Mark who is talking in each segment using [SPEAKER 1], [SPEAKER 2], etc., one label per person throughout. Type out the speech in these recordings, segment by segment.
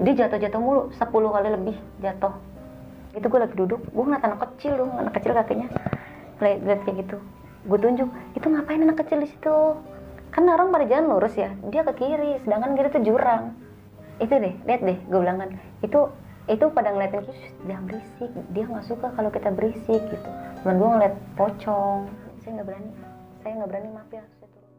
[SPEAKER 1] Dia jatuh-jatuh mulu, 10 kali lebih jatuh. Itu gue lagi duduk, gue ngeliat anak kecil dong, anak kecil kakinya lihat kayak gitu. Gue tunjuk, itu ngapain anak kecil di situ? Kan orang pada jalan lurus ya, dia ke kiri, sedangkan kiri itu jurang. Itu deh, lihat deh, gue bilang kan, itu pada ngeliatin gitu, jangan berisik, dia nggak suka kalau kita berisik gitu. Cuman gue ngeliat pocong, saya nggak berani, maaf ya, saya turun.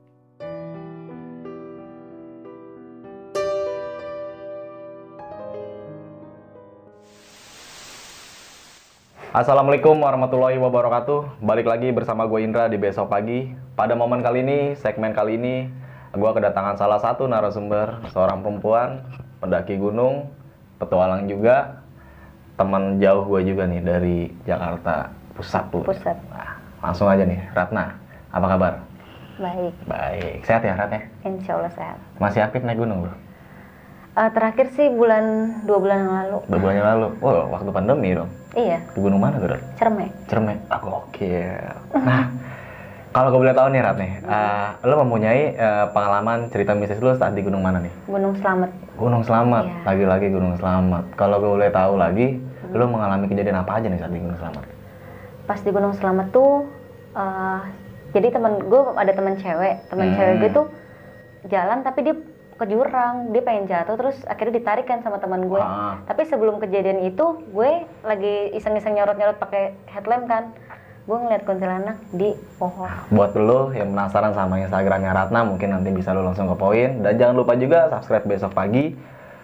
[SPEAKER 2] Assalamualaikum warahmatullahi wabarakatuh. Balik lagi bersama gue Indra di Besok Pagi. Pada momen kali ini, segmen kali ini, gue kedatangan salah satu narasumber, seorang perempuan, pendaki gunung, petualang juga, teman jauh gue juga nih dari Jakarta Pusat tuh.
[SPEAKER 1] Pusat.
[SPEAKER 2] Nah, langsung aja nih, Ratna, apa kabar?
[SPEAKER 1] Baik.
[SPEAKER 2] Baik, sehat ya Rat ya?
[SPEAKER 1] Insya Allah sehat.
[SPEAKER 2] Masih aktif naik gunung bro?
[SPEAKER 1] Terakhir sih 2 bulan yang lalu.
[SPEAKER 2] 2 bulan yang lalu? Wah, waktu pandemi dong?
[SPEAKER 1] Iya.
[SPEAKER 2] Di gunung mana tuh Rat?
[SPEAKER 1] Cermek.
[SPEAKER 2] Cermek, oke. Nah, kalau gue boleh tahu nih Rat nih, lo mempunyai pengalaman cerita mistis lo saat di gunung mana nih?
[SPEAKER 1] Gunung Slamet.
[SPEAKER 2] Gunung Slamet,
[SPEAKER 1] Iya.
[SPEAKER 2] lagi-lagi Gunung Slamet. Kalau gue boleh tahu lagi, lo mengalami kejadian apa aja nih saat di Gunung Slamet?
[SPEAKER 1] Pas di Gunung Slamet tuh, jadi ada teman cewek gue tuh jalan tapi dia ke jurang, dia pengen jatuh terus akhirnya ditarik kan sama teman gue. Tapi sebelum kejadian itu, gue lagi iseng-iseng nyorot-nyorot pakai headlamp kan, gue ngeliat kuntilanak di pohon.
[SPEAKER 2] Buat lo yang penasaran sama Instagramnya Ratna, mungkin nanti bisa lo langsung ke poin. Dan jangan lupa juga subscribe Besok Pagi,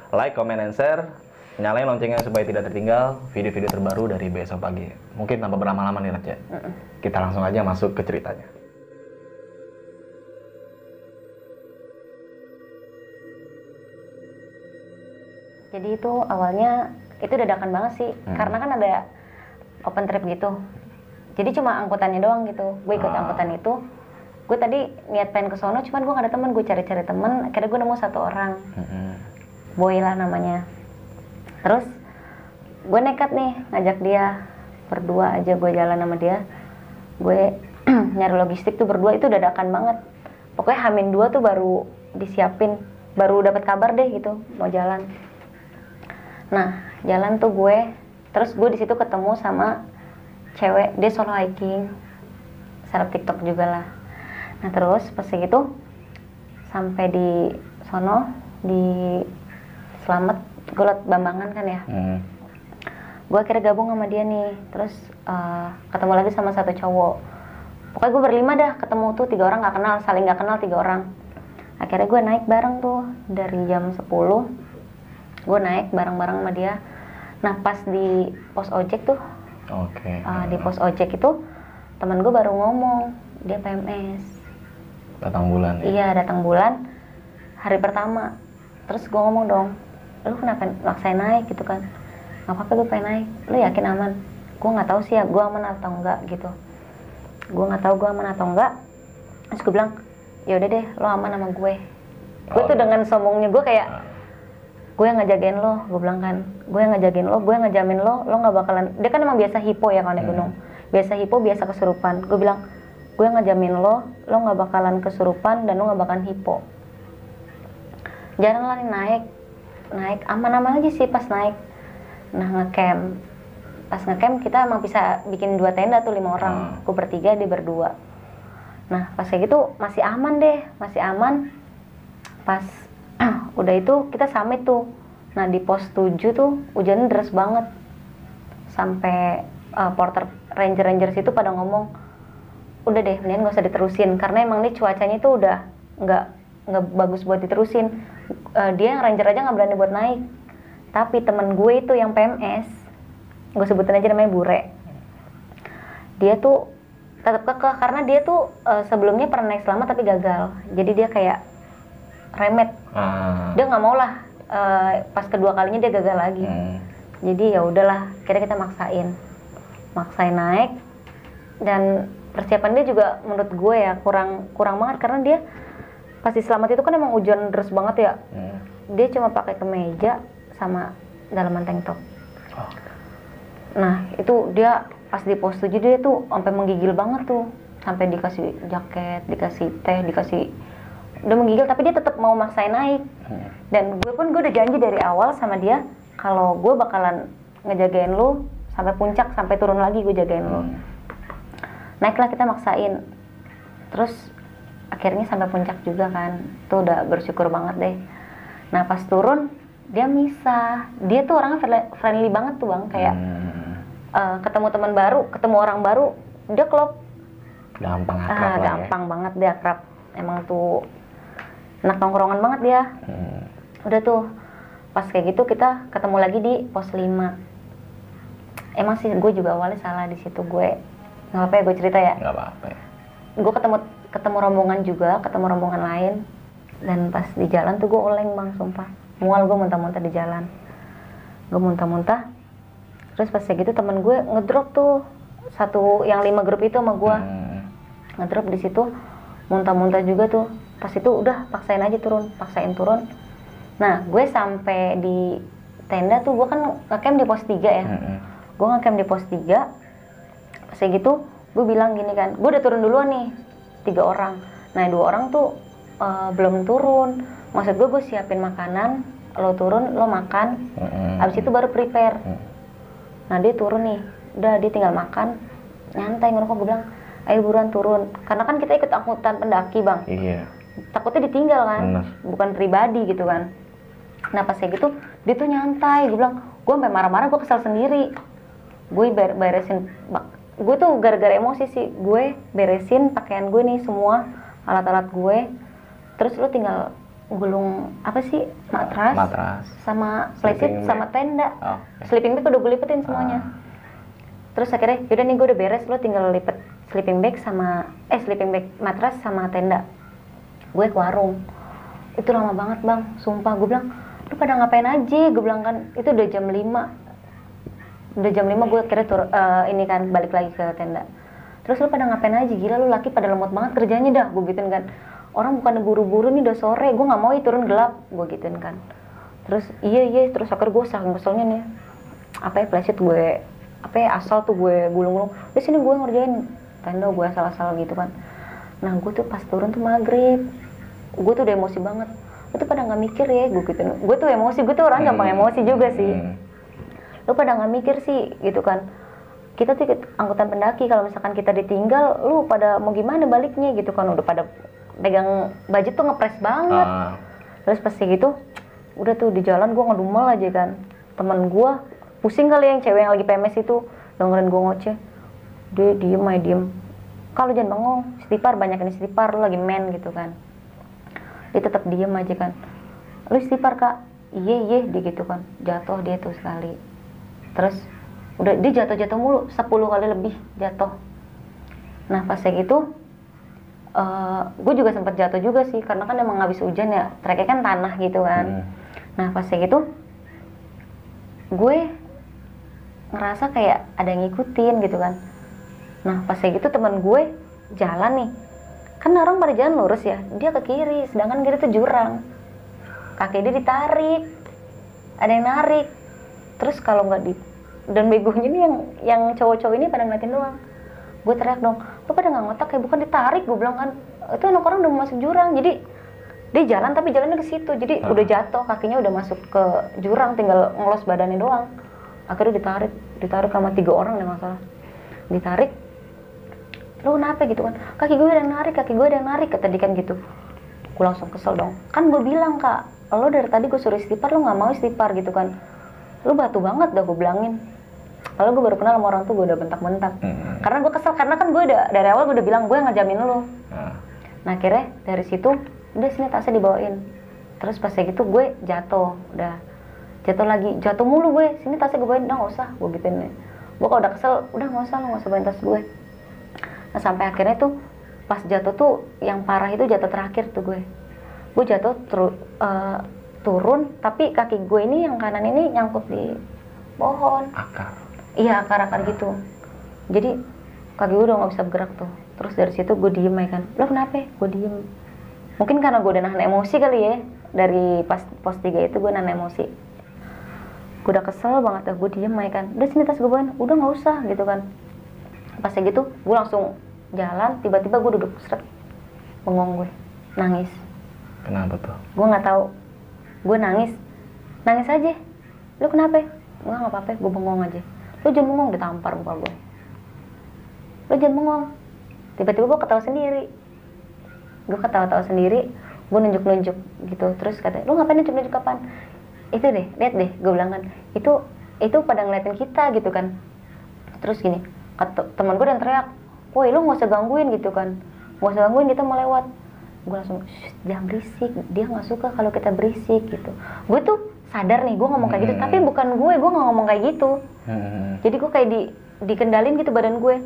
[SPEAKER 2] like, comment, and share. Nyalain loncengnya supaya tidak tertinggal video-video terbaru dari Besok Pagi. Mungkin tanpa berlama-lama nih Rat ya. Kita langsung aja masuk ke ceritanya.
[SPEAKER 1] Jadi itu awalnya itu dadakan banget sih, karena kan ada open trip gitu. Jadi cuma angkutannya doang gitu. Gue ikut angkutan itu. Gue tadi niat pengen ke sono, cuman gue gak ada teman. Gue cari-cari teman. Akhirnya gue nemu satu orang, Boy lah namanya. Terus gue nekat nih ngajak dia, berdua aja gue jalan sama dia. Gue nyari logistik tuh berdua, itu dadakan banget. Pokoknya H-2 tuh baru disiapin, baru dapat kabar deh gitu mau jalan. Nah, jalan tuh terus gue di situ ketemu sama cewek, dia solo hiking, seleb TikTok juga lah. Nah terus pas gitu sampai di sono di Slamet, gue liat Bambangan kan ya. Gue akhirnya gabung sama dia nih, terus ketemu lagi sama satu cowok. Pokoknya gue berlima dah ketemu tuh, 3 orang nggak kenal, saling nggak kenal 3 orang. Akhirnya gue naik bareng tuh dari jam 10. Gue naik bareng-bareng sama dia. Nah pas di pos ojek tuh, di pos ojek itu teman gue baru ngomong dia PMS.
[SPEAKER 2] Datang bulan ya?
[SPEAKER 1] Iya datang bulan hari pertama. Terus gue ngomong dong, lu kenapa maksain naik gitu kan? Nggak apa-apa gue pengen naik. Lu yakin aman? Gue nggak tahu sih ya gue aman atau enggak gitu. Gue nggak tahu gue aman atau enggak. Terus gue bilang ya udah deh lo aman sama gue. Gue tuh dengan sombongnya gue kayak gue yang ngejagain lo, gue bilang kan, gue yang ngejagain lo, gue yang ngejamin lo nggak bakalan, dia kan emang biasa hipo ya kalau naik gunung, biasa hipo, biasa kesurupan. Gue bilang, gue yang ngejamin lo nggak bakalan kesurupan dan lo nggak bakalan hipo. Jalan lah naik, aman-aman aja sih pas naik. Nah ngecamp, pas ngecamp kita emang bisa bikin 2 tenda tuh 5 orang, gue bertiga, dia berdua. Nah pas kayak gitu masih aman deh, masih aman. Pas udah itu kita summit tuh. Nah di pos 7 tuh hujannya deras banget. Sampai porter ranger situ pada ngomong, udah deh mendingan gak usah diterusin karena emang nih cuacanya tuh udah nggak bagus buat diterusin. Dia yang ranger aja nggak berani buat naik. Tapi temen gue itu yang PMS, gue sebutin aja namanya Bure. Dia tuh tetap kekeh karena dia tuh sebelumnya pernah naik selama tapi gagal. Jadi dia kayak remet, dia nggak mau lah, pas kedua kalinya dia gagal lagi. Jadi ya udahlah, kira kita maksain naik. Dan persiapan dia juga menurut gue ya kurang banget karena dia pas di Slamet itu kan emang hujan deras banget ya. Dia cuma pakai kemeja sama dalaman tank top. Nah itu dia pas di pos 7 dia tuh sampai menggigil banget tuh, sampai dikasih jaket, dikasih teh, dikasih udah menggigil tapi dia tetap mau maksain naik. Dan gue udah janji dari awal sama dia kalau gue bakalan ngejagain lu sampai puncak, sampai turun lagi gue jagain lu. Naiklah kita maksain, terus akhirnya sampai puncak juga kan, tuh udah bersyukur banget deh. Nah pas turun dia misah, dia tuh orangnya friendly banget tuh bang, kayak ketemu teman baru, ketemu orang baru dia klop,
[SPEAKER 2] gampang akrab
[SPEAKER 1] gampang banget dia akrab, emang tuh anak nongkrongan banget dia. Udah tuh pas kayak gitu kita ketemu lagi di pos 5. Emang sih gue juga awalnya salah di situ, gue nggak apa-apa ya gue cerita ya.
[SPEAKER 2] Nggak apa-apa.
[SPEAKER 1] Gue ketemu rombongan juga, ketemu rombongan lain, dan pas di jalan tuh gue oleng bang, sumpah mual gue muntah-muntah di jalan, gue muntah-muntah. Terus pas kayak gitu temen gue ngedrop tuh satu yang 5 grup itu sama gue, ngedrop di situ muntah-muntah juga tuh. Pas itu udah paksain turun. Nah gue sampai di tenda tuh, gue kan ngecamp di pos 3 ya. Gue ngecamp di pos 3. Pas kayak gitu gue bilang gini kan, gue udah turun duluan nih 3 orang. Nah 2 orang tuh belum turun. Maksud gue siapin makanan, lo turun, lo makan, abis itu baru prepare. Nah dia turun nih, udah dia tinggal makan, nyantai ngerokok. Gue bilang, ayo buruan turun, karena kan kita ikut angkutan pendaki bang.
[SPEAKER 2] Iya.
[SPEAKER 1] Takutnya ditinggal kan,
[SPEAKER 2] bener.
[SPEAKER 1] bukan pribadi gitu kan. Nah pas kayak gitu dia tuh nyantai. Gue bilang, gue sampai marah-marah, gue kesel sendiri. Gue beresin, gue tuh gara-gara emosi sih, gue beresin pakaian gue nih semua, alat-alat gue. Terus lu tinggal gulung apa sih, matras sama playset sama tenda. Sleeping bag udah gue lipetin semuanya. Terus akhirnya yaudah nih gue udah beres, lu tinggal lipet sleeping bag, matras sama tenda. Gue ke warung, itu lama banget bang, sumpah. Gue bilang, lu pada ngapain aja? Gue bilang kan, itu udah jam 5 gue kira ini kan balik lagi ke tenda. Terus lu pada ngapain aja? Gila lu laki pada lemot banget kerjanya dah, gue gituin kan. Orang bukan buru-buru nih, udah sore, gue nggak mau turun gelap, gue gituin kan. Terus iya, terus akhirnya gue saking keselnya nih, playset gue, asal tuh gue gulung-gulung. Di sini gue ngerjain tenda, gue asal-asal gitu kan. Nah gue tuh pas turun tuh maghrib, gue tuh udah emosi banget. Itu pada nggak mikir ya, gue gituin. Gue tuh emosi, gue tuh orang gampang emosi juga sih. Lu pada nggak mikir sih gitu kan. Kita tuh angkutan pendaki, kalau misalkan kita ditinggal, lu pada mau gimana baliknya gitu kan. Udah pada pegang baju tuh ngepres banget. Terus pasti gitu udah tuh di jalan gue ngedumel aja kan. Temen gue pusing kali, yang cewek yang lagi PMS itu dengerin gue ngoceh, dia diem. Kalau jangan bengong, istighfar, banyakin istighfar, lu lagi men gitu kan. Dia tetap diem aja kan. Lu istighfar kak? Iya dia gitu kan. Jatuh dia tuh sekali. Terus udah dia jatuh mulu, 10 kali lebih jatuh. Nah pas kayak gitu gue juga sempat jatuh juga sih, karena kan emang habis hujan ya, treknya kan tanah gitu kan. Nah pas kayak gitu gue ngerasa kayak ada yang ngikutin gitu kan. Nah pas kayak gitu teman gue jalan nih, kan orang pada jalan lurus ya, dia ke kiri, sedangkan kiri tuh jurang, kaki dia ditarik, ada yang narik. Terus kalau nggak dan begonya nih yang cowok-cowok ini pada ngeliatin doang. Gue teriak dong, lu pada nggak ngotak ya, bukan ditarik. Gue bilang kan, itu anak orang udah masuk jurang, jadi dia jalan tapi jalannya ke situ, jadi udah jatuh, kakinya udah masuk ke jurang, tinggal ngelos badannya doang. Akhirnya ditarik sama 3 orang deh masalah. Ditarik, lu kenapa gitu kan? Kaki gue ada yang narik, kata dia kan gitu. Gue langsung kesel dong, kan gue bilang kak, lo dari tadi gue suruh istighfar, lo nggak mau istighfar gitu kan? Lu batu banget dah, gue bilangin. Kalau gue baru kenal sama orang tuh gue udah bentak-bentak. Karena gue kesel, karena kan gue dari awal gue udah bilang gue ngajamin lu. Nah akhirnya dari situ udah sini tasnya dibawain. Terus pas kayak gitu gue jatuh, udah jatuh lagi, jatuh mulu gue. Sini tasnya gue bawain, udah nggak usah, gue gituin. Gue kalau udah kesel, udah nggak usah bawain tas gue. Nah sampai akhirnya tuh pas jatuh tuh yang parah itu jatuh terakhir tuh gue. Gue jatuh turun, tapi kaki gue ini yang kanan ini nyangkut di pohon. Iya akar-akar gitu. Jadi kaki gue udah nggak bisa bergerak tuh. Terus dari situ gue diem aja kan. Lo kenapa? Gue diem. Mungkin karena gue udah nahan emosi kali ya. Dari pas pos 3 itu gue nahan emosi. Gue udah kesel banget, gue diem aja kan. Udah sini tas gue bawain, udah nggak usah gitu kan. Pas kayak gitu gue langsung jalan, tiba-tiba gue duduk seret, bengong gue, nangis.
[SPEAKER 2] Kenapa tuh?
[SPEAKER 1] Gue nggak tahu. Gue nangis aja. Lu kenapa? Gue nggak apa-apa, gue bengong aja. Lu jangan bengong, ditampar muka gue. Lu jangan bengong. Tiba-tiba gue ketawa sendiri. Gue ketawa-tawa sendiri, gue nunjuk-nunjuk gitu. Terus katanya, lu ngapain nunjuk-nunjuk kapan? Itu deh, lihat deh, gue bilang kan. Itu pada ngeliatin kita gitu kan. Terus gini, teman gue dan teriak, woi lu nggak usah gangguin gitu kan. Nggak usah gangguin, kita mau lewat. Gue langsung, jangan berisik, dia nggak suka kalau kita berisik gitu. Gue tuh sadar nih, gue ngomong kayak gitu, tapi bukan gue nggak ngomong kayak gitu. Jadi gue kayak dikendalin gitu badan gue.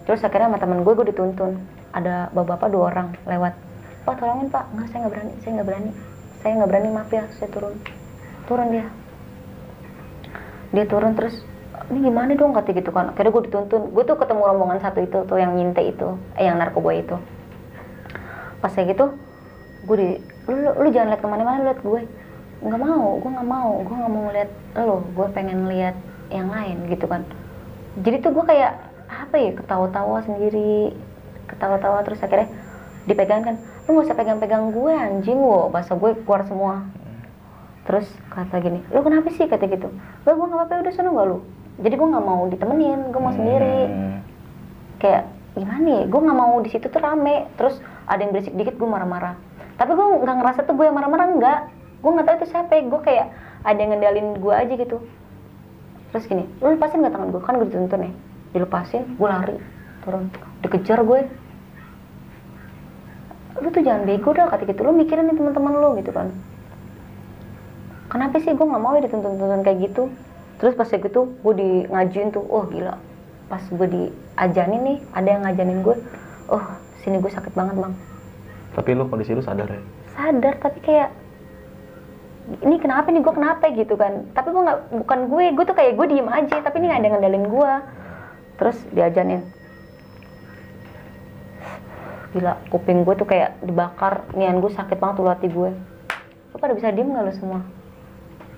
[SPEAKER 1] Terus akhirnya sama temen gue dituntun. Ada bapak-bapak 2 orang lewat. Pak tolongin pak, nggak, saya nggak berani, maaf ya, saya turun dia. Dia turun terus, ini gimana dong kata gitu kan. Akhirnya gue dituntun. Gue tuh ketemu rombongan satu itu tuh yang nyintai itu, yang narkoba itu. Pas kayak gitu, lu jangan lihat kemana-mana, lu lihat gue. Gue nggak mau ngeliat lo, gue pengen lihat yang lain gitu kan. Jadi tuh gue kayak apa ya, ketawa-tawa sendiri, terus akhirnya dipegang kan, lu nggak usah pegang-pegang gue anjing, bahasa gue keluar semua. Terus kata gini, lu kenapa sih kata gitu. Gue nggak apa-apa, udah sana nggak lu. Jadi gue nggak mau ditemenin, gue mau sendiri. Kayak gimana ya, gue nggak mau di situ tuh rame. Terus ada yang berisik dikit gue marah-marah. Tapi gue nggak ngerasa tuh gue yang marah-marah, enggak. Gue nggak tahu itu siapa. Gue kayak ada yang ngendalin gue aja gitu. Terus gini, lu lepasin nggak tangan gue, kan gue dituntun ya. Dilepasin, gue lari turun, dikejar gue. Lu tuh jangan bego dah kata gitu, lu mikirin nih teman-teman lu gitu kan. Kenapa sih gue nggak mau ya dituntun kayak gitu. Terus pas kayak gitu gue ngajuin tuh, oh gila, pas gue diajanin nih, ada yang ngajanin gue, oh sini gue sakit banget bang.
[SPEAKER 2] Tapi lu kondisi lu sadar ya?
[SPEAKER 1] Sadar, tapi kayak ini kenapa nih, gue kenapa gitu kan. Tapi gue nggak, bukan gue tuh kayak gue diem aja, tapi ini nggak ada yang ngendalin gue. Terus diajanin, gila kuping gue tuh kayak dibakar, nian gue sakit banget tuh hati gue. Lu pada bisa diem nggak lu semua?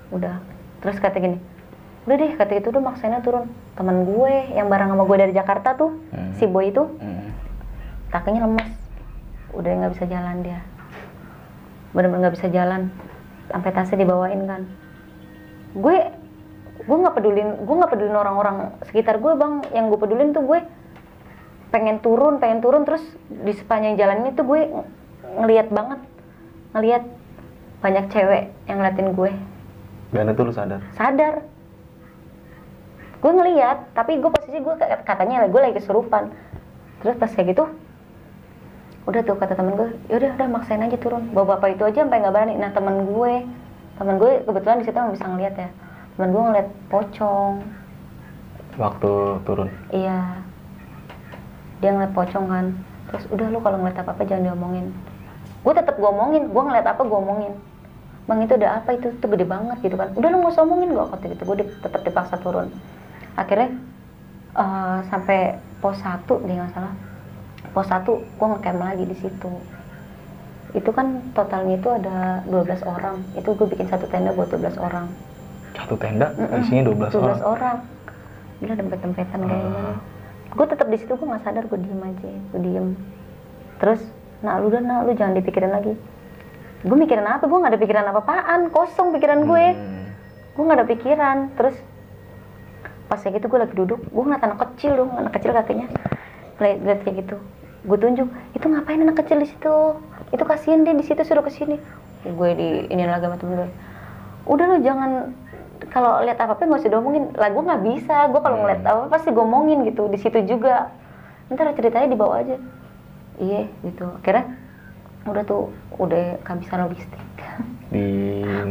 [SPEAKER 1] Udah. Terus kata gini, udah deh kata gitu, udah maksainnya turun. Teman gue yang bareng sama gue dari Jakarta tuh, si boy itu, kakinya lemas, udah nggak bisa jalan dia, bener-bener nggak bisa jalan, sampai tasnya dibawain kan. Gue nggak pedulin orang-orang sekitar gue bang. Yang gue pedulin tuh gue pengen turun terus di sepanjang jalan ini tuh gue ngelihat banyak cewek yang ngeliatin gue.
[SPEAKER 2] Dan itu lu sadar?
[SPEAKER 1] Sadar. Gue ngelihat, tapi gue posisi gue katanya gue lagi kesurupan. Terus pas kayak gitu, udah tuh kata temen gue, yaudah maksain aja turun. Bapak itu aja sampai nggak berani. Nah temen gue kebetulan di situ nggak bisa ngeliat ya. Temen gue ngeliat pocong.
[SPEAKER 2] Waktu turun?
[SPEAKER 1] Iya. Dia ngeliat pocong kan. Terus udah lu kalau ngeliat apa-apa jangan diomongin. Gue tetap gue omongin, gue ngeliat apa gue omongin. Bang itu ada apa, itu tuh gede banget gitu kan. Udah lu nggak usah omongin gue kata gitu. Gue tetap dipaksa turun. Akhirnya sampai pos 1 dia nggak salah. Pos 1 gue ngecamp lagi di situ. Itu kan totalnya itu ada 12 orang. Itu gue bikin satu tenda buat 12 orang.
[SPEAKER 2] Satu tenda isinya 12 orang.
[SPEAKER 1] Gila dempet-dempetan kayak gimana. Gue tetap di situ, gue nggak sadar, gue diem aja, gue diem. Terus, lu jangan dipikirin lagi. Gue mikirin apa? Gue nggak ada pikiran apa-apaan, kosong pikiran gue. Gue nggak ada pikiran. Terus pas kayak gitu gue lagi duduk, gue ngeliat anak kecil kakinya, lihat kayak gitu. Gue tunjuk, itu ngapain anak kecil di situ? Itu kasihan dia di situ, suruh kesini. Gue ini lagi sama temen gue. Udah lu jangan, kalau lihat apa-apa nggak usah diomongin. Lah gue nggak bisa, gue kalau ngeliat apa pasti gue omongin gitu di situ juga. Ntar ceritanya dibawa aja. Iya gitu. Akhirnya udah kehabisan logistik.
[SPEAKER 2] Di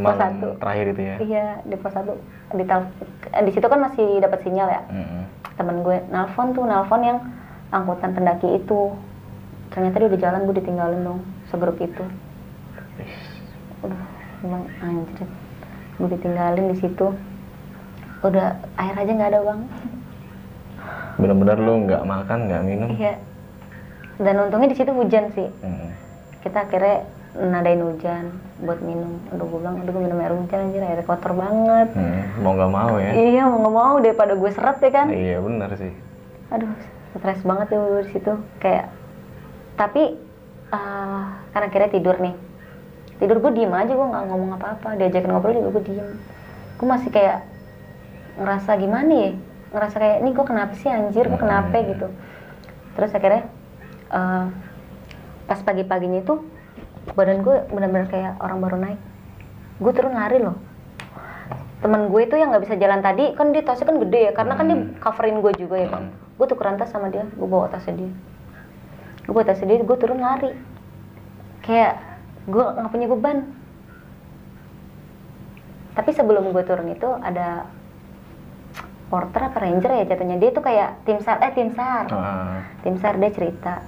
[SPEAKER 2] malam terakhir itu ya?
[SPEAKER 1] Iya, di pos 1. Di situ kan masih dapat sinyal ya. Temen gue nelfon yang angkutan pendaki itu. Ternyata dia udah jalan, gue ditinggalin dong segrup itu. Udah, emang anjir. Gue ditinggalin di situ. Udah air aja nggak ada bang.
[SPEAKER 2] Bener-bener lu nggak makan, nggak minum?
[SPEAKER 1] Iya. Dan untungnya di situ hujan sih. Kita akhirnya nadain hujan buat minum. Aduh gue bilang, gue minum air hujan anjir, airnya kotor banget.
[SPEAKER 2] Mau nggak mau ya?
[SPEAKER 1] Iya mau nggak mau daripada gue seret ya kan.
[SPEAKER 2] Iya benar sih.
[SPEAKER 1] Aduh stres banget ya gue di situ. Kayak tapi kan akhirnya tidur nih. tidur gue diem aja, gue nggak ngomong apa-apa. Diajakin ngobrol juga gue diem. Gue masih kayak ngerasa gimana ya, ngerasa kayak ini gue kenapa sih anjir, gue kenapa gitu. Terus akhirnya pas pagi-paginya itu badan gue benar-benar kayak orang baru naik. Gue turun lari loh. Temen gue itu yang nggak bisa jalan tadi kan, dia tasnya kan gede ya, karena kan dia coverin gue juga ya kan. Gue tukeran tas sama dia, gue bawa tasnya dia. Gue turun lari. Kayak gue nggak punya beban. Tapi sebelum gue turun itu ada porter apa ranger ya jatuhnya, dia tuh kayak tim SAR dia cerita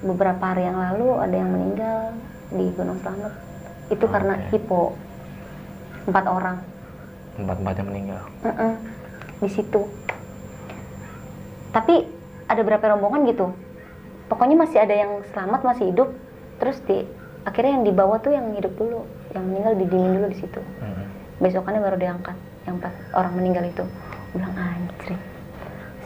[SPEAKER 1] beberapa hari yang lalu ada yang meninggal di Gunung Slamet itu karena hipo, 4 orang.
[SPEAKER 2] 4 yang meninggal.
[SPEAKER 1] Di situ. Tapi ada berapa rombongan gitu, pokoknya masih ada yang selamat, masih hidup. Terus akhirnya yang dibawa tuh yang hidup dulu, yang meninggal didiemin dulu di situ. Besokannya baru diangkat yang 4 orang meninggal itu. Gue bilang anjir,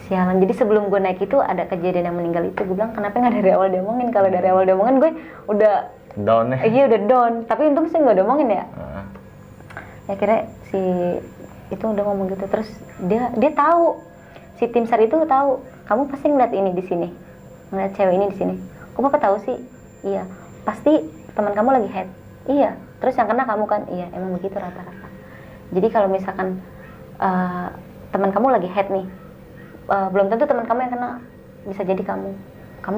[SPEAKER 1] sialan. Jadi sebelum gue naik itu ada kejadian yang meninggal itu. Gue bilang kenapa nggak dari awal diomongin? Kalau dari awal diomongin gue udah
[SPEAKER 2] down ya.
[SPEAKER 1] Iya udah down. Tapi untung sih nggak diomongin ya. Ya kira si itu udah ngomong gitu. Terus dia tahu, si tim SAR itu tahu kamu pasti ngeliat ini di sini, ngeliat cewek ini di sini. Kok Bapak tahu sih? Iya. Pasti teman kamu lagi head. Iya. Terus yang kena kamu kan? Iya. Emang begitu rata-rata. Jadi kalau misalkan teman kamu lagi head nih, belum tentu teman kamu yang kena, bisa jadi kamu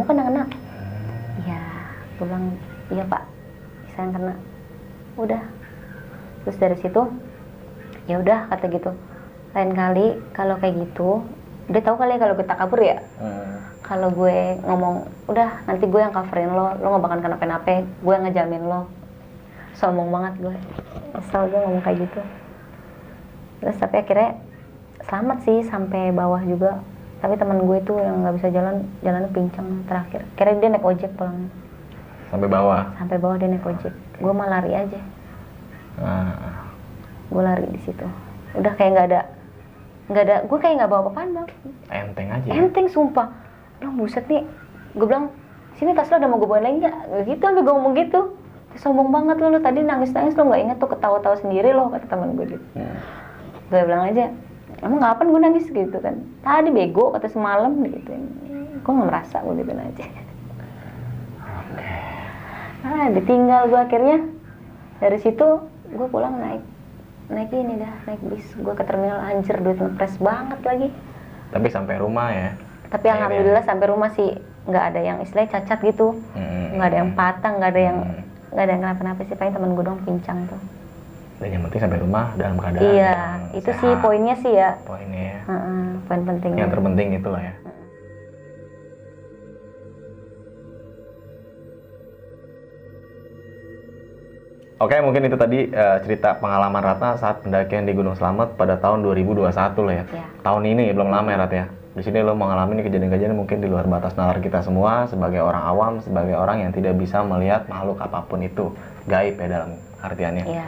[SPEAKER 1] kan yang kena. Iya, gue bilang iya Pak, bisa yang kena. Udah, terus dari situ ya udah kata gitu. Lain kali kalau kayak gitu, dia tahu kali ya kalau kita kabur ya. Kalau gue ngomong udah nanti gue yang coverin lo nggak bakal kenapa-napa, gue yang ngejamin lo. Sombong banget gue, asal gue ngomong kayak gitu. Terus tapi akhirnya selamat sih sampai bawah juga. Tapi teman gue itu yang nggak bisa jalannya pincang terakhir. Kira dia naik ojek pulang.
[SPEAKER 2] Sampai bawah
[SPEAKER 1] Dia naik ojek. Gue mah lari aja. Gue lari di situ. Udah kayak nggak ada. Gue kayak nggak bawa apa-apaan bang.
[SPEAKER 2] Enteng aja.
[SPEAKER 1] Enteng sumpah. Bilang buset nih. Gue bilang sini tas lo udah mau gue bawain lagi nggak? Gitu sampai gue ngomong gitu. Sombong banget lo tadi nangis lo nggak inget tuh ketawa-tawa sendiri lo, kata teman gue gitu. Gue bilang aja, emang kapan gue nangis gitu kan? Tadi bego kata semalam gitu. Gue nggak merasa, gue gitu aja. Ditinggal gue akhirnya. Dari situ gue pulang naik ini dah, naik bis. Gue ke terminal anjir, duit ngepres banget lagi.
[SPEAKER 2] Tapi sampai rumah ya?
[SPEAKER 1] Tapi alhamdulillah sampai rumah sih nggak ada yang istilahnya cacat gitu, nggak ada yang patah, nggak ada yang kenapa-napa sih. Paling temen gue doang pincang tuh.
[SPEAKER 2] Dan yang penting sampai rumah dalam keadaan
[SPEAKER 1] iya, itu sehat. Sih poinnya sih ya.
[SPEAKER 2] Poinnya ya.
[SPEAKER 1] Poin pentingnya.
[SPEAKER 2] Yang terpenting itulah ya. Oke, mungkin itu tadi cerita pengalaman Ratna saat pendakian di Gunung Slamet pada tahun 2021 lah ya. Tahun ini belum lama ya Rat ya. Di sini lo mengalami kejadian-kejadian mungkin di luar batas nalar kita semua sebagai orang awam, sebagai orang yang tidak bisa melihat makhluk apapun itu, gaib ya dalam artiannya.
[SPEAKER 1] Iya.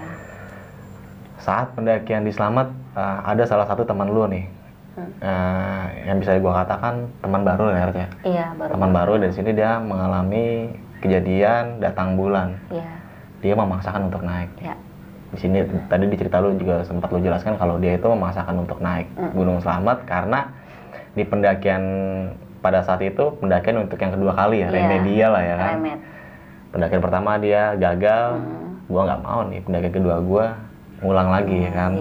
[SPEAKER 2] Saat pendakian di Slamet ada salah satu teman lu nih, yang bisa gue katakan teman baru ya Rat ya.
[SPEAKER 1] Iya, baru.
[SPEAKER 2] Teman baru dari sini dia mengalami kejadian datang bulan.
[SPEAKER 1] Iya.
[SPEAKER 2] Dia memaksakan untuk naik.
[SPEAKER 1] Iya.
[SPEAKER 2] Di sini tadi di cerita lu juga sempat lu jelaskan kalau dia itu memaksakan untuk naik Gunung Slamet karena di pendakian pada saat itu pendakian untuk yang kedua kali ya, remedial lah ya kan. Pendakian pertama dia gagal, gua nggak mau nih pendakian kedua gua ngulang lagi ya kan.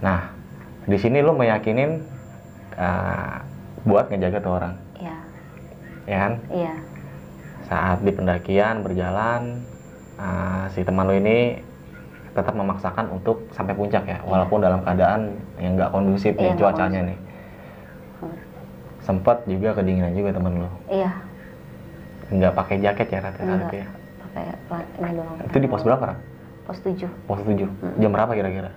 [SPEAKER 2] Nah di sini lu meyakinin buat ngejaga tuh orang.
[SPEAKER 1] Iya.
[SPEAKER 2] Ya kan?
[SPEAKER 1] Iya.
[SPEAKER 2] Saat di pendakian berjalan si teman lu ini tetap memaksakan untuk sampai puncak ya, walaupun dalam keadaan yang nggak kondusif nih cuacanya nih. Sempat juga kedinginan juga temen lo.
[SPEAKER 1] Iya.
[SPEAKER 2] Nggak pakai jaket ya Rat?
[SPEAKER 1] Enggak. Pakai ini doang.
[SPEAKER 2] Itu di pos berapa Rat?
[SPEAKER 1] Pos 7.
[SPEAKER 2] Pos 7. Jam berapa kira-kira?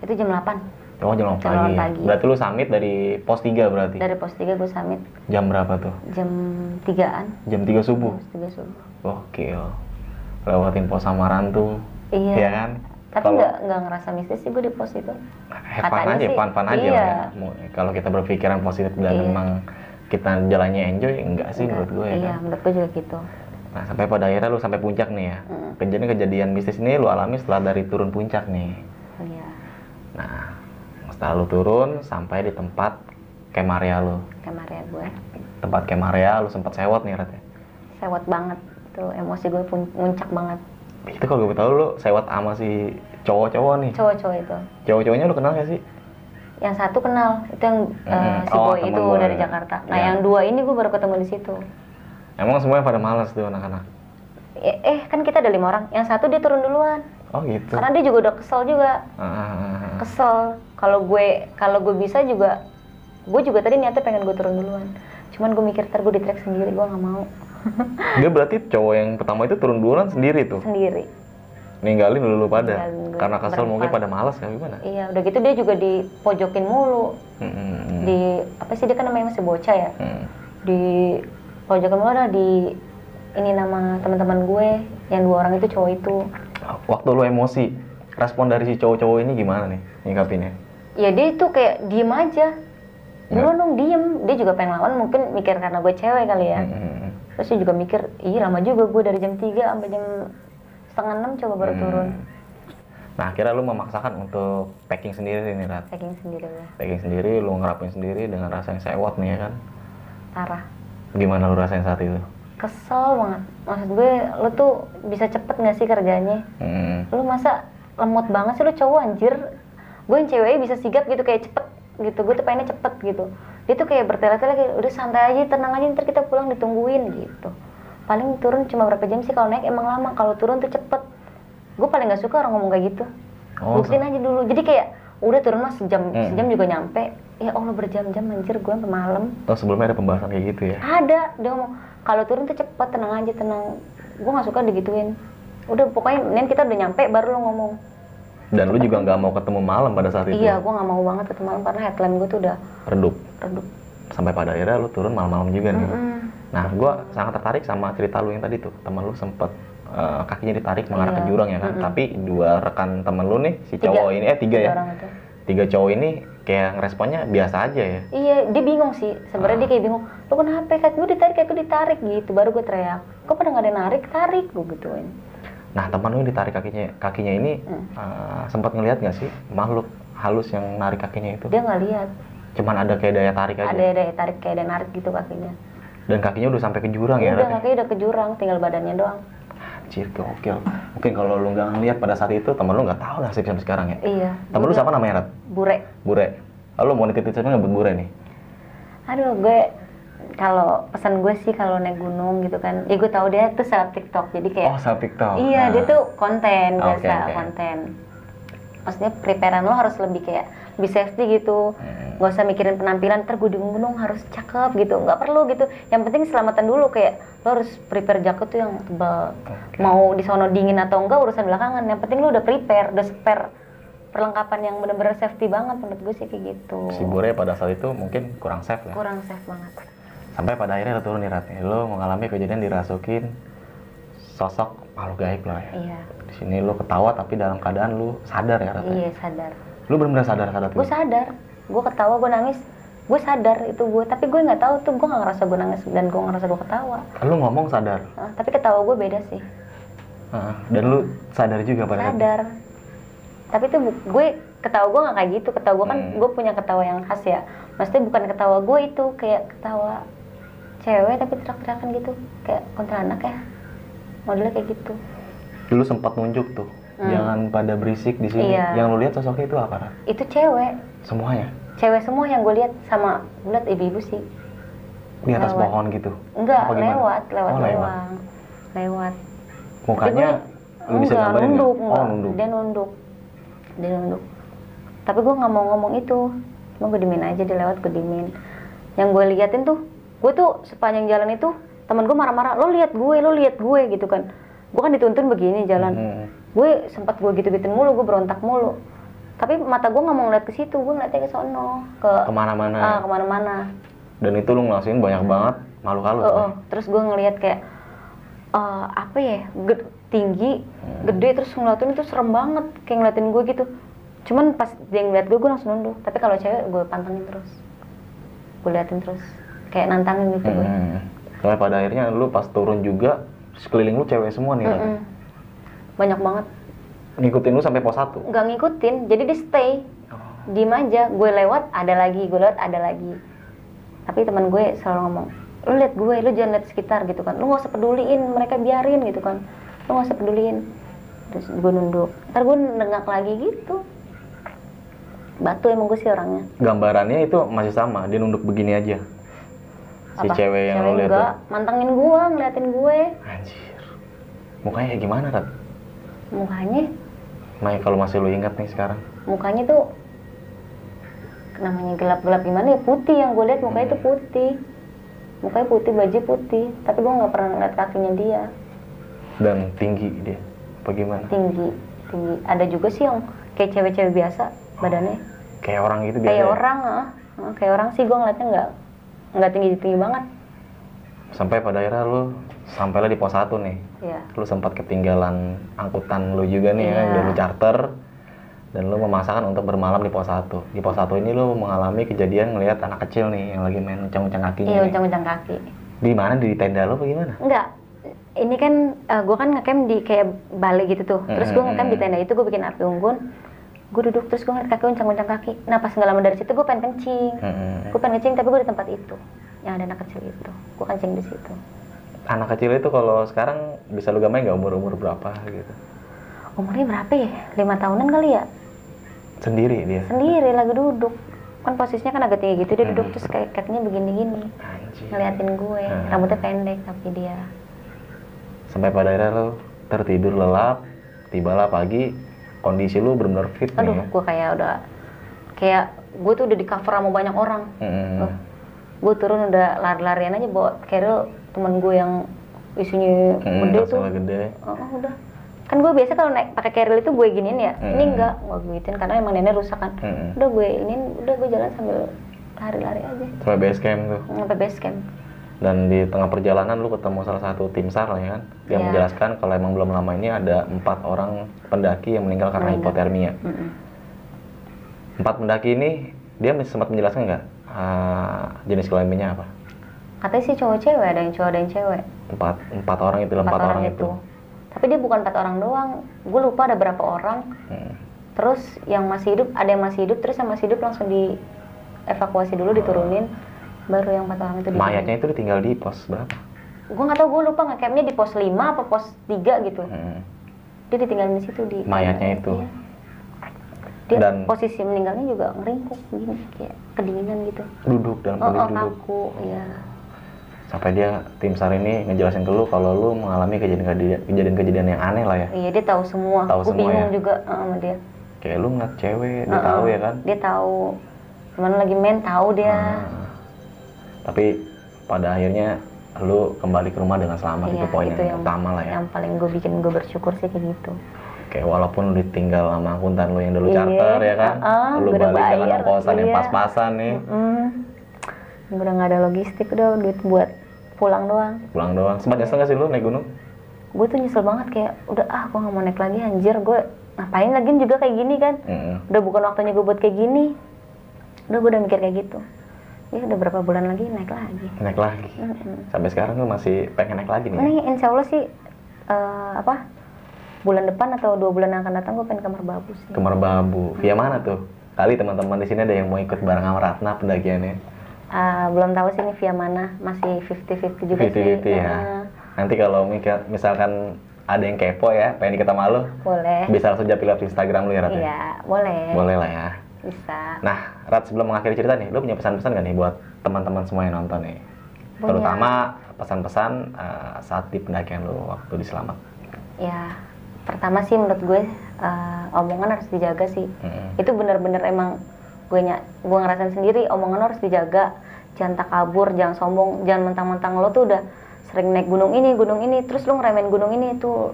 [SPEAKER 1] Itu jam 8.
[SPEAKER 2] Oh jam 8 pagi. Berarti lu summit dari pos 3 berarti? Dari
[SPEAKER 1] pos 3 gue summit.
[SPEAKER 2] Jam berapa tuh?
[SPEAKER 1] Jam 3-an.
[SPEAKER 2] Jam 3 subuh?
[SPEAKER 1] Jam 3 subuh.
[SPEAKER 2] Oke. Lewatin pos Samaran tuh.
[SPEAKER 1] Iya.
[SPEAKER 2] Ya kan?
[SPEAKER 1] Tapi nggak ngerasa mistis sih gue di pos itu.
[SPEAKER 2] Fun aja, fun aja
[SPEAKER 1] iya.
[SPEAKER 2] Ya. Kalau kita berpikiran positif dan memang kita jalannya enjoy, enggak sih menurut gue ya.
[SPEAKER 1] Iya,
[SPEAKER 2] kan?
[SPEAKER 1] menurut gue juga gitu.
[SPEAKER 2] Nah, sampai pada akhirnya lu sampai puncak nih ya. Kejadian mistis ini lu alami setelah dari turun puncak nih.
[SPEAKER 1] Iya.
[SPEAKER 2] Nah, setelah lu turun sampai di tempat Kemaria lu.
[SPEAKER 1] Kemarin gue
[SPEAKER 2] Tempat Kemaria lu sempat sewot nih, Rat ya.
[SPEAKER 1] sewot banget tuh, emosi gue muncak banget.
[SPEAKER 2] Itu kalau gue tahu lu sewot sama si cowok-cowok nih.
[SPEAKER 1] Cowok-cowok itu.
[SPEAKER 2] Cowok-cowoknya lu kenal gak sih?
[SPEAKER 1] Yang satu kenal, itu yang si
[SPEAKER 2] Oh,
[SPEAKER 1] boy
[SPEAKER 2] temen
[SPEAKER 1] itu
[SPEAKER 2] boy.
[SPEAKER 1] dari Jakarta. Nah,
[SPEAKER 2] Iya.
[SPEAKER 1] yang dua ini gue baru ketemu di situ.
[SPEAKER 2] Emang semuanya pada malas tuh anak-anak.
[SPEAKER 1] Kan kita ada 5 orang. Yang satu dia turun duluan.
[SPEAKER 2] Oh gitu.
[SPEAKER 1] Karena dia juga udah kesel juga. Kesel. Kalau gue bisa juga, gue juga tadi niatnya pengen gue turun duluan. Cuman gue mikir ntar gue di track sendiri, gue nggak mau.
[SPEAKER 2] Dia berarti cowok yang pertama itu turun duluan sendiri tuh.
[SPEAKER 1] Sendiri.
[SPEAKER 2] Ninggalin lu pada.
[SPEAKER 1] Ninggalin gue
[SPEAKER 2] Karena kesel
[SPEAKER 1] berempat.
[SPEAKER 2] mungkin pada malas kan gimana?
[SPEAKER 1] Iya, udah gitu dia juga dipojokin mulu. Di apa sih, dia kan namanya masih bocah ya. Di pojokin mulu ada di ini nama teman-teman gue yang 2 orang itu cowok itu.
[SPEAKER 2] Waktu lu emosi, respon dari si cowok-cowok ini gimana nih nyikapinnya?
[SPEAKER 1] Ya dia itu kayak diem aja. Dulu dong diem, dia juga pengen lawan, mungkin mikir karena gue cewek kali ya. Terus dia juga mikir, iya lama juga gue dari jam 3 sampai jam setengah 6 coba baru turun.
[SPEAKER 2] Nah akhirnya lu memaksakan untuk packing sendiri nih, Rat.
[SPEAKER 1] Packing sendiri gue,
[SPEAKER 2] Packing sendiri, lu ngerapin sendiri dengan rasa yang sewot nih ya kan.
[SPEAKER 1] parah.
[SPEAKER 2] Gimana lu rasain saat itu?
[SPEAKER 1] Kesel banget. Maksud gue, lu tuh bisa cepet gak sih kerjanya? Lu masa lemot banget sih lu cowok anjir. Gue yang ceweknya bisa sigap gitu kayak cepet gitu. Gue tuh pengennya cepet gitu. Dia tuh kayak bertele-tele kayak udah santai aja, tenang aja, ntar kita pulang ditungguin gitu. Paling turun cuma berapa jam sih, kalau naik emang lama, kalau turun tuh cepet. Gue paling gak suka orang ngomong kayak gitu. Buktiin aja dulu. Jadi kayak udah turun mas sejam juga nyampe. Ya Allah berjam-jam anjir, gue sampai malam.
[SPEAKER 2] Oh sebelumnya ada pembahasan kayak gitu ya?
[SPEAKER 1] Ada, dia ngomong kalau turun tuh cepet, tenang aja, tenang. Gue nggak suka digituin. Udah pokoknya nen kita udah nyampe baru lo ngomong.
[SPEAKER 2] Dan lu juga nggak mau ketemu malam pada saat itu?
[SPEAKER 1] Iya, gue nggak mau banget ketemu malam karena headlamp gue tuh udah
[SPEAKER 2] Redup.
[SPEAKER 1] redup.
[SPEAKER 2] Sampai pada akhirnya lu turun malam-malam juga nih. Nah, gue sangat tertarik sama cerita lu yang tadi tuh. Temen lu sempet kakinya ditarik mengarah ke jurang ya kan? Tapi 2 rekan temen lu nih, si cowok ini, 3 ya?
[SPEAKER 1] Orang itu.
[SPEAKER 2] 3 cowok ini kayak ngeresponnya biasa aja ya?
[SPEAKER 1] Iya, dia bingung sih. Sebenarnya dia kayak bingung. Lo kenapa? Kaki gue ditarik gitu. Baru gue teriak. Kok pada nggak ada yang narik? Tarik, gue gituin.
[SPEAKER 2] Nah, teman lu yang ditarik kakinya ini sempat ngelihat nggak sih makhluk halus yang narik kakinya itu?
[SPEAKER 1] Dia nggak lihat.
[SPEAKER 2] Cuman ada kayak daya tarik aja?
[SPEAKER 1] Ada daya tarik, kayak ada narik gitu kakinya.
[SPEAKER 2] Dan kakinya udah sampai ke jurang ya?
[SPEAKER 1] Udah, kakinya udah ke jurang, tinggal badannya doang.
[SPEAKER 2] Anjir, gokil. Mungkin kalau lu nggak ngeliat pada saat itu, temen lu nggak tahu nasib sampai sekarang ya?
[SPEAKER 1] Iya.
[SPEAKER 2] Temen lu siapa namanya, Rat?
[SPEAKER 1] Bure.
[SPEAKER 2] Bure. Lalu mau nitip-nitipin nggak buat Bure nih?
[SPEAKER 1] Aduh, gue kalau pesan gue sih kalau naik gunung gitu kan, ya gue tahu dia tuh seleb TikTok, jadi kayak
[SPEAKER 2] Oh, seleb TikTok.
[SPEAKER 1] iya, dia tuh konten biasa,
[SPEAKER 2] Oke.
[SPEAKER 1] konten. Maksudnya preparean lo harus lebih kayak lebih safety gitu, nggak usah mikirin penampilan, ntar gue di gunung harus cakep gitu, nggak perlu gitu. Yang penting selamatan dulu, kayak lo harus prepare jaket tuh yang tebal. Mau di sono dingin atau enggak urusan belakangan, yang penting lo udah prepare, udah spare perlengkapan yang bener-bener safety banget, menurut gue sih kayak gitu.
[SPEAKER 2] Si Bure pada saat itu mungkin kurang safe lah.
[SPEAKER 1] Kurang safe banget.
[SPEAKER 2] Sampai pada akhirnya lo turun nih, Rat. Lo mengalami kejadian dirasukin sosok makhluk gaib lah ya.
[SPEAKER 1] Iya.
[SPEAKER 2] Di sini lo ketawa tapi dalam keadaan lo sadar ya, Rat.
[SPEAKER 1] Iya, sadar.
[SPEAKER 2] Lo benar-benar sadar saat itu?
[SPEAKER 1] Gue sadar, gue ketawa, gue nangis, gue sadar itu gue, tapi gue nggak tahu tuh, gue nggak ngerasa gue nangis dan gue ngerasa gue ketawa.
[SPEAKER 2] Lo ngomong sadar?
[SPEAKER 1] Tapi ketawa gue beda sih.
[SPEAKER 2] Dan lo sadar juga pada saat itu?
[SPEAKER 1] Sadar. Tapi tuh gue ketawa gue nggak kayak gitu, ketawa gue kan gue punya ketawa yang khas ya. Maksudnya bukan ketawa gue itu kayak ketawa cewek tapi teriak-teriakan gitu, kayak kuntilanak ya, modelnya kayak gitu.
[SPEAKER 2] Dulu sempat nunjuk tuh, jangan pada berisik di sini.
[SPEAKER 1] Iya.
[SPEAKER 2] Yang lo lihat sosoknya itu apa, Rat?
[SPEAKER 1] Itu cewek.
[SPEAKER 2] Semuanya?
[SPEAKER 1] Cewek semua yang gue lihat, sama gue lihat ibu-ibu sih.
[SPEAKER 2] Di atas
[SPEAKER 1] Lewat.
[SPEAKER 2] pohon gitu?
[SPEAKER 1] Enggak,
[SPEAKER 2] Apa gimana?
[SPEAKER 1] lewat
[SPEAKER 2] Oh,
[SPEAKER 1] doang. Lewat.
[SPEAKER 2] Mukanya lu bisa
[SPEAKER 1] enggak,
[SPEAKER 2] gambarin
[SPEAKER 1] nunduk,
[SPEAKER 2] nggak?
[SPEAKER 1] enggak.
[SPEAKER 2] Oh, nunduk.
[SPEAKER 1] Dia nunduk. Tapi gue nggak mau ngomong itu, cuma gue diemin aja, dia lewat gue diemin. Yang gue liatin tuh, gue tuh sepanjang jalan itu temen gue marah-marah, lo lihat gue gitu kan. Gue kan dituntun begini jalan. Gue sempat gue gitu-gituin mulu, gue berontak mulu. Tapi mata gue nggak mau ngeliat ke situ, gue ngeliatnya ke sono,
[SPEAKER 2] kemana-mana.
[SPEAKER 1] Kemana-mana.
[SPEAKER 2] Dan itu lu ngelakuin banyak banget makhluk halus.
[SPEAKER 1] Terus gue ngeliat kayak apa ya, tinggi, gede, terus ngeliatin itu serem banget, kayak ngeliatin gue gitu. Cuman pas dia ngeliat gue langsung nunduk. Tapi kalau cewek gue pantengin terus, gue liatin terus, kayak nantangin gitu gue.
[SPEAKER 2] Sampai pada akhirnya lu pas turun juga sekeliling lu cewek semua nih. Rat.
[SPEAKER 1] Banyak banget.
[SPEAKER 2] Ngikutin lu sampai pos 1?
[SPEAKER 1] Nggak ngikutin, jadi dia stay. Diem aja, gue lewat ada lagi, gue lewat ada lagi. Tapi teman gue selalu ngomong, lu lihat gue, lu jangan lihat sekitar gitu kan. Lu nggak usah peduliin, mereka biarin gitu kan. Lu nggak usah peduliin. Terus gue nunduk, ntar gue nengak lagi gitu. Batu emang gue sih orangnya.
[SPEAKER 2] Gambarannya itu masih sama, dia nunduk begini aja. Si
[SPEAKER 1] Apa?
[SPEAKER 2] cewek yang lu lihat
[SPEAKER 1] enggak, mantengin gue, ngeliatin gue.
[SPEAKER 2] Anjir. Mukanya kayak gimana, Rat?
[SPEAKER 1] Mukanya
[SPEAKER 2] Kalau masih lu ingat nih sekarang.
[SPEAKER 1] mukanya tuh namanya gelap-gelap gimana ya, putih yang gue lihat mukanya tuh putih. Mukanya putih, baju putih, tapi gue nggak pernah ngeliat kakinya dia.
[SPEAKER 2] Dan tinggi dia, apa gimana?
[SPEAKER 1] Tinggi. Ada juga sih yang kayak cewek-cewek biasa badannya.
[SPEAKER 2] Kayak orang gitu biasa.
[SPEAKER 1] Kayak
[SPEAKER 2] Ya?
[SPEAKER 1] orang, kayak orang sih gue ngeliatnya nggak tinggi banget.
[SPEAKER 2] Sampai pada akhirnya lu sampailah di pos 1 nih.
[SPEAKER 1] Iya.
[SPEAKER 2] Lu sempat ketinggalan angkutan lu juga nih ya,
[SPEAKER 1] Iya.
[SPEAKER 2] udah lu charter. Dan lu memaksakan untuk bermalam di pos 1. Di pos 1 ini lu mengalami kejadian ngelihat anak kecil nih yang lagi main uncang-uncang kakinya.
[SPEAKER 1] Iya,
[SPEAKER 2] nih.
[SPEAKER 1] uncang-uncang kaki.
[SPEAKER 2] Di mana, di tenda lu apa gimana?
[SPEAKER 1] Enggak. Ini kan gue kan ngecamp di kayak Bali gitu tuh. Terus gue ngecamp di tenda itu, gue bikin api unggun. Gue duduk terus gue ngeliat kaki uncang-uncang kaki. Nah pas nggak lama dari situ gue pengen kencing. Gue pengen kencing tapi gue di tempat itu yang ada anak kecil itu. Gue kencing di situ.
[SPEAKER 2] Anak kecil itu kalau sekarang bisa lu gamain nggak umur berapa gitu?
[SPEAKER 1] Umurnya berapa ya? 5 tahunan kali ya?
[SPEAKER 2] Sendiri dia?
[SPEAKER 1] Sendiri lagi duduk. Kan posisinya kan agak tinggi gitu, dia duduk terus kakinya begini-gini.
[SPEAKER 2] Anjir.
[SPEAKER 1] Ngeliatin gue, rambutnya pendek tapi dia.
[SPEAKER 2] Sampai pada akhirnya lu tertidur lelap, tibalah pagi, kondisi lu benar-benar fit
[SPEAKER 1] Aduh,
[SPEAKER 2] nih ya?
[SPEAKER 1] gue kayak gue tuh udah di cover sama banyak orang. Gue turun udah lari-larian aja bawa carrier temen gue yang isinya gede tuh.
[SPEAKER 2] Gede.
[SPEAKER 1] Udah. Kan gue biasa kalau naik pakai carrier itu gue giniin ya. Ini enggak, gue gituin karena emang nenek rusak kan. Udah gue jalan sambil lari-lari aja.
[SPEAKER 2] Sampai base camp tuh.
[SPEAKER 1] Sampai base camp.
[SPEAKER 2] Dan di tengah perjalanan lu ketemu salah satu tim SAR lah ya kan. Dia
[SPEAKER 1] Iya.
[SPEAKER 2] menjelaskan kalau emang belum lama ini ada 4 orang pendaki yang meninggal karena hipotermia. 4 pendaki ini dia sempat menjelaskan nggak jenis kelaminnya apa?
[SPEAKER 1] Katanya sih cowok cewek, ada yang cowok ada yang cewek.
[SPEAKER 2] 4 orang itu, 4 orang itu.
[SPEAKER 1] Tapi dia bukan 4 orang doang. Gue lupa ada berapa orang. Terus yang masih hidup, ada yang masih hidup, terus yang masih hidup langsung dievakuasi dulu, diturunin. Baru yang 4 orang itu
[SPEAKER 2] Mayatnya itu ditinggal di pos berapa?
[SPEAKER 1] Gue nggak tahu, gue lupa nge-campnya di pos 5 apa pos 3 gitu. Dia ditinggalin di situ di
[SPEAKER 2] mayatnya itu.
[SPEAKER 1] Iya. Dia
[SPEAKER 2] Dan
[SPEAKER 1] posisi meninggalnya juga ngeringkuk gini, kayak kedinginan gitu.
[SPEAKER 2] duduk dalam kondisi duduk.
[SPEAKER 1] Kaku, iya.
[SPEAKER 2] Sampai dia tim SAR ini ngejelasin ke lu kalau lu mengalami kejadian-kejadian yang aneh lah ya.
[SPEAKER 1] Iya, dia tahu semua.
[SPEAKER 2] Tahu
[SPEAKER 1] Gue
[SPEAKER 2] semua
[SPEAKER 1] bingung
[SPEAKER 2] ya?
[SPEAKER 1] juga sama dia.
[SPEAKER 2] Kayak lu ngeliat cewek, dia tahu ya kan?
[SPEAKER 1] Dia tahu. Temen lagi main tahu dia.
[SPEAKER 2] Tapi pada akhirnya lu kembali ke rumah dengan selamat,
[SPEAKER 1] Iya,
[SPEAKER 2] itu poin
[SPEAKER 1] itu
[SPEAKER 2] yang utama lah ya.
[SPEAKER 1] Yang paling gue bikin gue bersyukur sih kayak gitu.
[SPEAKER 2] Kayak walaupun lu ditinggal sama akuntan lu yang dulu charter ya kan, lu
[SPEAKER 1] udah
[SPEAKER 2] balik dengan
[SPEAKER 1] bayar,
[SPEAKER 2] ongkosan yang
[SPEAKER 1] iya.
[SPEAKER 2] pas-pasan nih.
[SPEAKER 1] Udah nggak ada logistik, udah duit buat pulang doang.
[SPEAKER 2] Pulang doang. Sempat nyesel nggak sih lu naik gunung?
[SPEAKER 1] Gue tuh nyesel banget, kayak udah gue nggak mau naik lagi anjir, gue ngapain lagi juga kayak gini kan. Udah bukan waktunya gue buat kayak gini. Udah gue udah mikir kayak gitu. Ya udah berapa bulan lagi naik lagi.
[SPEAKER 2] Naik lagi. Sampai sekarang lu masih pengen naik lagi nih?
[SPEAKER 1] Ini insya Allah sih bulan depan atau 2 bulan yang akan datang gue pengen ke Merbabu sih.
[SPEAKER 2] Ke Merbabu. Via mana tuh? Kali teman-teman di sini ada yang mau ikut bareng sama Ratna pendakiannya.
[SPEAKER 1] Belum tahu sih ini via mana, masih 50-50 juga
[SPEAKER 2] 50-50
[SPEAKER 1] sih.
[SPEAKER 2] ya. Nanti kalau misalkan ada yang kepo ya, pengen diketemu sama lu,
[SPEAKER 1] Boleh.
[SPEAKER 2] bisa langsung japri live Instagram lu ya, Rat?
[SPEAKER 1] Iya, boleh.
[SPEAKER 2] Boleh lah ya.
[SPEAKER 1] Bisa.
[SPEAKER 2] Nah, Rat, sebelum mengakhiri cerita nih, lu punya pesan-pesan gak nih buat teman-teman semua yang nonton nih?
[SPEAKER 1] Punya.
[SPEAKER 2] Terutama pesan-pesan saat di pendakian lu waktu di Selamat.
[SPEAKER 1] Ya, pertama sih menurut gue omongan harus dijaga sih. Itu bener-bener emang gue ngerasain sendiri, omongan lo harus dijaga. Jangan takabur, jangan sombong, jangan mentang-mentang lo tuh udah sering naik gunung ini, terus lo ngeremehin gunung ini, itu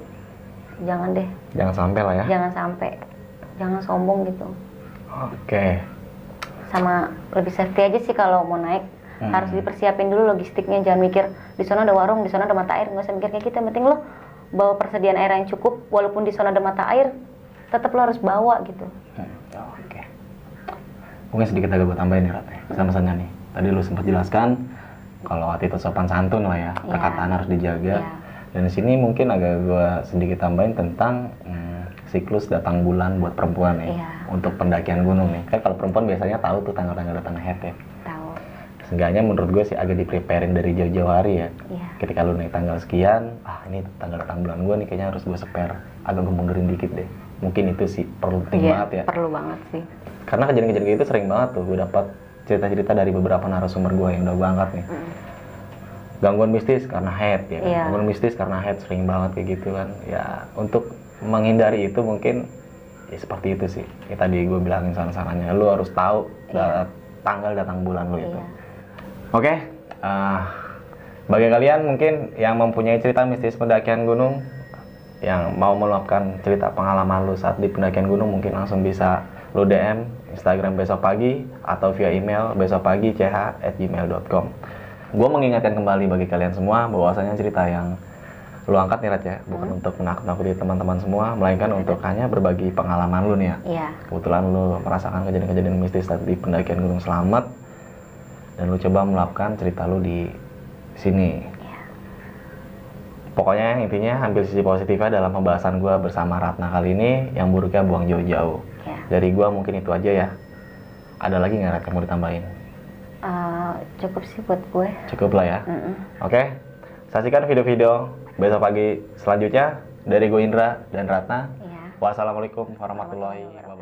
[SPEAKER 1] jangan deh.
[SPEAKER 2] Jangan sampai lah ya.
[SPEAKER 1] Jangan sampai, jangan sombong gitu.
[SPEAKER 2] Oke.
[SPEAKER 1] Sama lebih safety aja sih kalau mau naik. Harus dipersiapin dulu logistiknya, jangan mikir di sana ada warung, di sana ada mata air, nggak usah mikir kayak gitu. Yang penting lo bawa persediaan air yang cukup, walaupun di sana ada mata air, tetap lo harus bawa gitu.
[SPEAKER 2] Oke. Mungkin sedikit agak gue tambahin nih, Rat, pesan-pesannya nih. Tadi lu sempat jelaskan kalau waktu itu sopan santun lah ya, perkataan harus dijaga. Dan di sini mungkin agak gue sedikit tambahin tentang siklus datang bulan buat perempuan ya.
[SPEAKER 1] Iya.
[SPEAKER 2] Untuk pendakian gunung nih. Kan kalau perempuan biasanya tahu tuh tanggal-tanggal datang head ya.
[SPEAKER 1] Tahu.
[SPEAKER 2] Seenggaknya menurut gue sih agak di-preparein dari jauh-jauh hari ya.
[SPEAKER 1] Iya.
[SPEAKER 2] Ketika lu naik tanggal sekian, ini tanggal datang bulan gue nih kayaknya harus gue spare. Agak gue mundurin dikit deh. Mungkin itu sih penting banget ya.
[SPEAKER 1] Perlu banget sih.
[SPEAKER 2] Karena kejadian-kejadian gitu sering banget tuh gue dapat cerita-cerita dari beberapa narasumber gue yang udah gue angkat nih. Gangguan mistis karena head ya kan?
[SPEAKER 1] Iya.
[SPEAKER 2] Gangguan mistis karena head sering banget kayak gitu kan. Ya untuk menghindari itu mungkin ya seperti itu sih. Ya tadi gue bilangin saran-sarannya, lu harus tahu tanggal datang bulan lu itu.
[SPEAKER 1] Iya.
[SPEAKER 2] Oke, bagi kalian mungkin yang mempunyai cerita mistis pendakian gunung, yang mau meluapkan cerita pengalaman lu saat di pendakian gunung, mungkin langsung bisa lu DM Instagram Besok Pagi atau via email besokpagi.ch@gmail.com. Gue mengingatkan kembali bagi kalian semua bahwasanya cerita yang lu angkat nih Rat ya, bukan untuk menakut-nakuti teman-teman semua, melainkan untuk hanya berbagi pengalaman lu nih ya.
[SPEAKER 1] Iya.
[SPEAKER 2] Kebetulan lu merasakan kejadian-kejadian mistis saat di pendakian Gunung Selamat, dan lu coba meluapkan cerita lu di sini.
[SPEAKER 1] Iya.
[SPEAKER 2] Pokoknya intinya ambil sisi positifnya dalam pembahasan gue bersama Ratna kali ini, yang buruknya buang jauh-jauh.
[SPEAKER 1] Iya.
[SPEAKER 2] Dari gue mungkin itu aja ya. Ada lagi nggak Rat yang mau ditambahin?
[SPEAKER 1] Cukup sih buat gue.
[SPEAKER 2] Cukup lah ya. Oke, saksikan video-video Besok Pagi selanjutnya dari gue Indra dan Ratna.
[SPEAKER 1] Iya.
[SPEAKER 2] Wassalamualaikum warahmatullahi wabarakatuh.